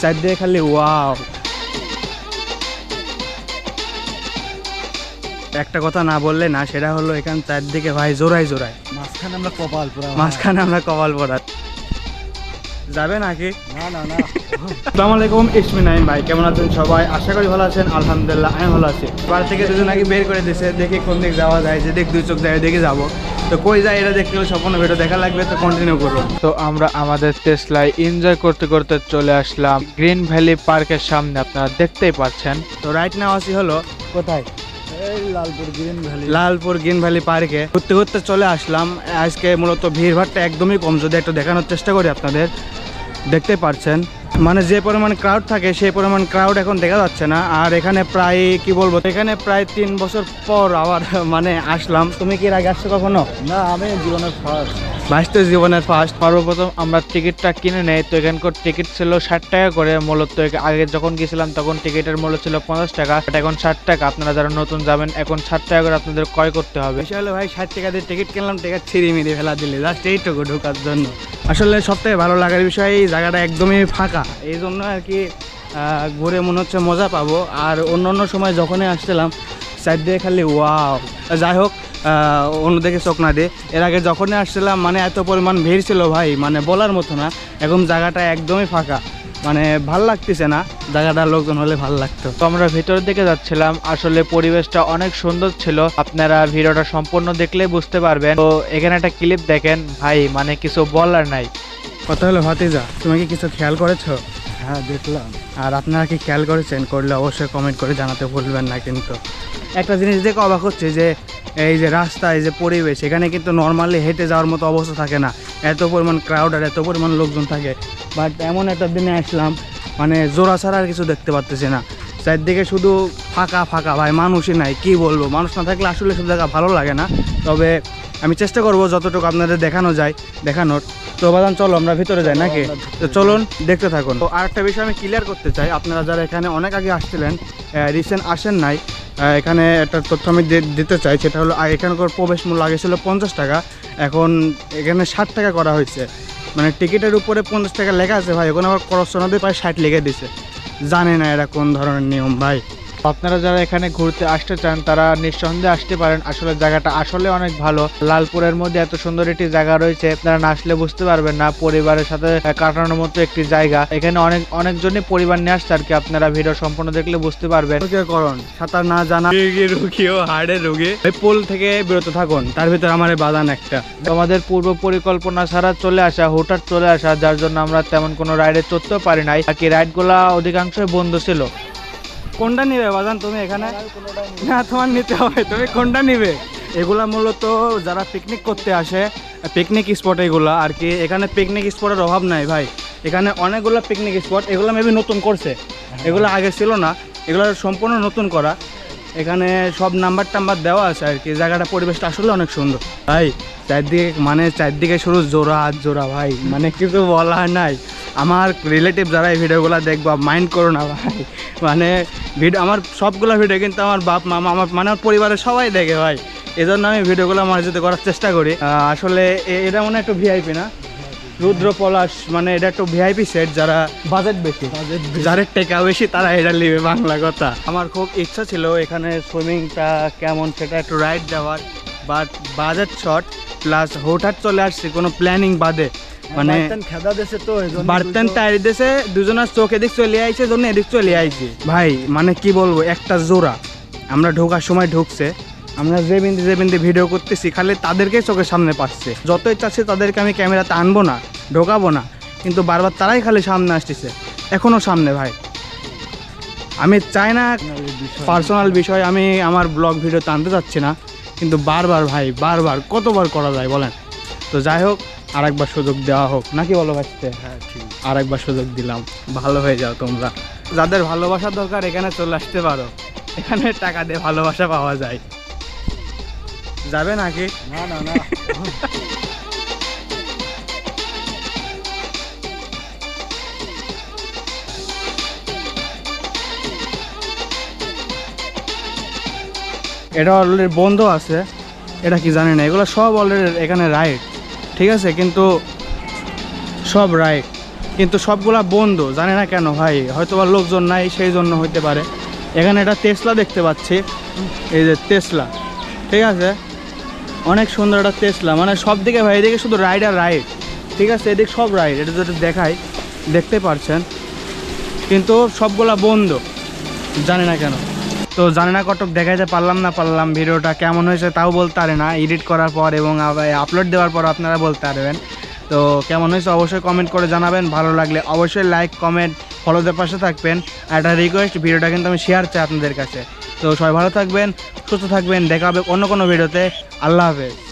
Side দিয়ে খালি wow. একটা কথা না বললে না, সেটা হলো এখান চারদিকে ভাই জোড়ায় জোড়ায়, মাঝখানে আমরা কপাল পোড়া, মাঝখানে আমরা কপাল পড়া। যাবে নাকি? না না না। আসসালামু আলাইকুম, ইসমি নাইম ভাই, কেমন আছেন সবাই? আশা করি ভালো আছেন। আলহামদুলিল্লাহ আমি ভালো আছি। বাড়ি থেকে দুজন আগে বের করে দিয়েছে, দেখি কোন দিক যাওয়া যায়, যে দিক দুই চোখ যায় দেখে যাবো। তো কই যায় এটা দেখতে হলে সম্পূর্ণ ভিডিও দেখা লাগবে, তো কন্টিনিউ করবো। তো আমরা আমাদের টেসলায় এনজয় করতে করতে চলে আসলাম গ্রিন ভ্যালি পার্কের সামনে, আপনারা দেখতেই পাচ্ছেন। তো রাইট নাও আসি হলো কোথায়, এই Lalpur green valley. Lalpur green valley পার্কে ঘুরতে ঘুরতে চলে আসলাম। আজকে মূলত ভিড়ভাড়টা একদমই কম, যদি একটু দেখানোর চেষ্টা করি আপনাদের। দেখতে পাচ্ছেন মানে যে পরিমাণ ক্রাউড থাকে সেই পরিমাণ ক্রাউড এখন দেখা যাচ্ছে না। আর এখানে প্রায় কি বলবো, এখানে প্রায় 3 বছর পর আবার মানে আসলাম। তুমি কি এর আগে আসছো কখনো? না, আমি জীবনের ফার্স্ট। বাইশটা জীবনের ফার্স্ট। সর্বপ্রথম আমরা টিকিটটা কিনে নেই। তো এখানকার টিকিট ছিল 60 টাকা করে। মূলত আগে যখন গেছিলাম তখন টিকিটের মূল্য ছিল 50 টাকা, এখন 60 টাকা। আপনারা যারা নতুন যাবেন এখন 60 টাকা করে আপনাদের ক্রয় করতে হবে। বিষয় হলো ভাই 60 টাকা দিয়ে টিকিট কিনলাম, টিকিট ছিঁড়ি মিড়ি ফেলা দিলে জাস্ট এইটুকু ঢোকার জন্য। আসলে সবথেকে ভালো লাগার বিষয় এই জায়গাটা একদমই ফাঁকা, এই জন্য আর কি ঘুরে মনে হচ্ছে মজা পাবো। আর অন্য অন্য সময় যখনই আসছিলাম সাইড দিয়ে খালি ওয়াও। যাই হোক, অন্যদিকে চোখ না দিয়ে, এর আগে যখনই আসছিলাম মানে এত পরিমাণ ভিড় ছিল ভাই, মানে বলার মতো না। এখন জায়গাটা একদমই ফাঁকা, মানে ভাল লাগতেছে না। জায়গাটার লোকজন হলে ভাল লাগতো। তো আমরা ভিতরের দিকে যাচ্ছিলাম, আসলে পরিবেশটা অনেক সুন্দর ছিল। আপনারা ভিডিওটা সম্পূর্ণ দেখলে বুঝতে পারবেন। তো এখানে একটা ক্লিপ দেখেন ভাই, মানে কিছু বলার নাই। কথা হলো ভাতিজা, তুমি কি কিছু খেয়াল করেছো? হ্যাঁ দেখলাম। আর আপনারা কি খেয়াল করেছেন? করলে অবশ্যই কমেন্ট করে জানাতে ভুলবেন না। কিন্তু একটা জিনিস দেখে অবাক হচ্ছে যে এই যে রাস্তা, এই যে পরিবেশ, এখানে কিন্তু নর্মালি হেঁটে যাওয়ার মতো অবস্থা থাকে না, এত পরিমাণ ক্রাউড আর এত পরিমাণ লোকজন থাকে। বাট এমন একটা দিনে আসলাম মানে জোড়া ছাড়া আর কিছু দেখতে পারতেছি না। চারদিকে শুধু ফাঁকা ফাঁকা ভাই, মানুষই নাই। কি বলবো, মানুষ না থাকলে আসলে সব জায়গা ভালো লাগে না। তবে আমি চেষ্টা করব যতটুকু আপনাদের দেখানো যায় দেখানোর। তো বাদান চলো আমরা ভিতরে যাই নাকি? তো চলুন দেখতে থাকুন। তো আরেকটা বিষয় আমি ক্লিয়ার করতে চাই, আপনারা যারা এখানে অনেক আগে আসছিলেন, রিসেন্ট আসেন নাই, এখানে একটা তথ্য আমি দিতে চাই। সেটা হলো এখানকার প্রবেশ মূল্য আগে ছিল 50 টাকা, এখন এখানে 60 টাকা করা হয়েছে। মানে টিকিটের উপরে 50 টাকা লেখা আছে ভাই, এখন আবার করসনাতে প্রায় 60 লিখে দিছে। জানি না এরা কোন ধরনের নিয়ম ভাই। আপনারা যারা এখানে ঘুরতে আসতে চান তারা নিঃসন্দেহে আসতে পারেন। আসলে জায়গাটা আসলে অনেক ভালো। লালপুরের মধ্যে এত সুন্দর একটি জায়গা রয়েছে, আপনারা না আসলে বুঝতে পারবেন না। পরিবারের সাথে কাটানোর মতো একটি জায়গা। এখানে অনেকজনই পরিবার নিয়ে আসছে আর কি। আপনারা ভিডিও সম্পূর্ণ দেখলে বুঝতে পারবেন। করণ সাঁতার না জানা রুগী ও হার্টের রুগী, এই পোল থেকে বিরত থাকুন। তার ভিতরে আমার এই বাদান একটা। তো আমাদের পূর্ব পরিকল্পনা ছাড়া চলে আসা, হুটহাট চলে আসা, যার জন্য আমরা তেমন কোনো রাইডে চড়তেও পারি নাই। বাকি রাইডগুলা অধিকাংশই বন্ধ ছিল। কোনটা নিবে বাজান তুমি এখানে? না তোমার নিতে হবে, তুমি কোনটা নিবে? এগুলা মূলত যারা পিকনিক করতে আসে, পিকনিক স্পট এগুলা আর কি। এখানে পিকনিক স্পটের অভাব নাই ভাই, এখানে অনেকগুলো পিকনিক স্পট। এগুলো মেবি নতুন করছে, এগুলো আগে ছিল না, এগুলো সম্পূর্ণ নতুন করা। এখানে সব নাম্বার টাম্বার দেওয়া আছে আর কি। জায়গাটা পরিবেশটা আসলে অনেক সুন্দর ভাই। চারদিকে শুধু জোড়া আর জোড়া ভাই, মানে কিছু বলার নাই। আমার রিলেটিভ যারা এই ভিডিওগুলো দেখবা মাইন্ড করো না ভাই, মানে ভিডিও আমার সবগুলো ভিডিও কিন্তু আমার বাপ মামা আমার মানে আমার পরিবারের সবাই দেখে ভাই। এই জন্য আমি ভিডিওগুলো আমার যাতে করার চেষ্টা করি। আসলে এটা মনে একটু ভিআইপি না, রুদ্র পলাশ, মানে এটা একটু ভিআইপি সেট। যারা বাজেট বেশি, যাদের টেকা বেশি তারা এটা নেবে, বাংলা কথা। আমার খুব ইচ্ছা ছিল এখানে সুইমিংটা কেমন সেটা একটু রাইড দেওয়ার, বাট বাজেট শর্ট প্লাস হুটহাট চলে আসছে কোনো প্ল্যানিং বাদে। মানে খেদা দেশে তো বার্তেন টাইরি দেশে দুজনের চোখ এদিক চলে আইছে, জন্য এদিক চলে আইছে ভাই। মানে কি বলবো, একটা জোড়া আমরা ঢোকার সময় ঢুকছে, আমরা যে বিন্দু ভিডিও করতেছি খালি তাদেরকেই চোখের সামনে পাচ্ছে। যতই চাচ্ছে তাদেরকে আমি ক্যামেরাতে আনবো না, ঢোকাবো না, কিন্তু বারবার তারাই খালি সামনে আসতেছে, এখনো সামনে ভাই। আমি চাই না পার্সোনাল বিষয় আমি আমার ব্লগ ভিডিওতে আনতে চাচ্ছি না, কিন্তু বারবার ভাই বারবার কতবার করা যায় বলেন? তো যাই হোক, আরেকবার সুযোগ দেওয়া হোক নাকি বলো ভাইতে? হ্যাঁ ঠিক, আরেকবার সুযোগ দিলাম, ভালো হয়ে যাও তোমরা। যাদের ভালোবাসা দরকার এখানে চলে আসতে পারো, এখানে টাকা দিয়ে ভালোবাসা পাওয়া যায়। যাবে নাকি? না না না। এটা অলরেডি বন্ধ আছে, এটা কি জানি না। এগুলো সব অলরেডি এখানে রাইড, ঠিক আছে, কিন্তু সব রাইড কিন্তু সবগুলা বন্ধ, জানি না কেন ভাই, হয়তো বা লোকজন নাই সেই জন্য হইতে পারে। এখানে একটা টেসলা দেখতে পাচ্ছি, এই যে টেসলা, ঠিক আছে, অনেক সুন্দর একটা টেসলা, মানে সব দিকে ভাই এদিকে শুধু রাইড আর রাইড, ঠিক আছে, এদিকে সব রাইড, এটা যদি দেখাই দেখতে পারছেন, কিন্তু সবগুলা বন্ধ, জানি না কেন। তো জানি না কতটুকু দেখাইতে পারলাম ভিডিওটা কেমন হয়েছে তাও বলতে পারে না, এডিট করার পর এবং আপলোড দেওয়ার পর আপনারা বলতে পারবেন। তো কেমন হয়েছে অবশ্যই কমেন্ট করে জানাবেন, ভালো লাগলে অবশ্যই লাইক কমেন্ট ফলোদের পাশে থাকবেন। আর একটা রিকোয়েস্ট, ভিডিওটা কিন্তু আমি শেয়ার চাই আপনাদের কাছে। তো সবাই ভালো থাকবেন, সুস্থ থাকবেন, দেখা হবে অন্য কোনো ভিডিওতে। আল্লাহ হাফেজ।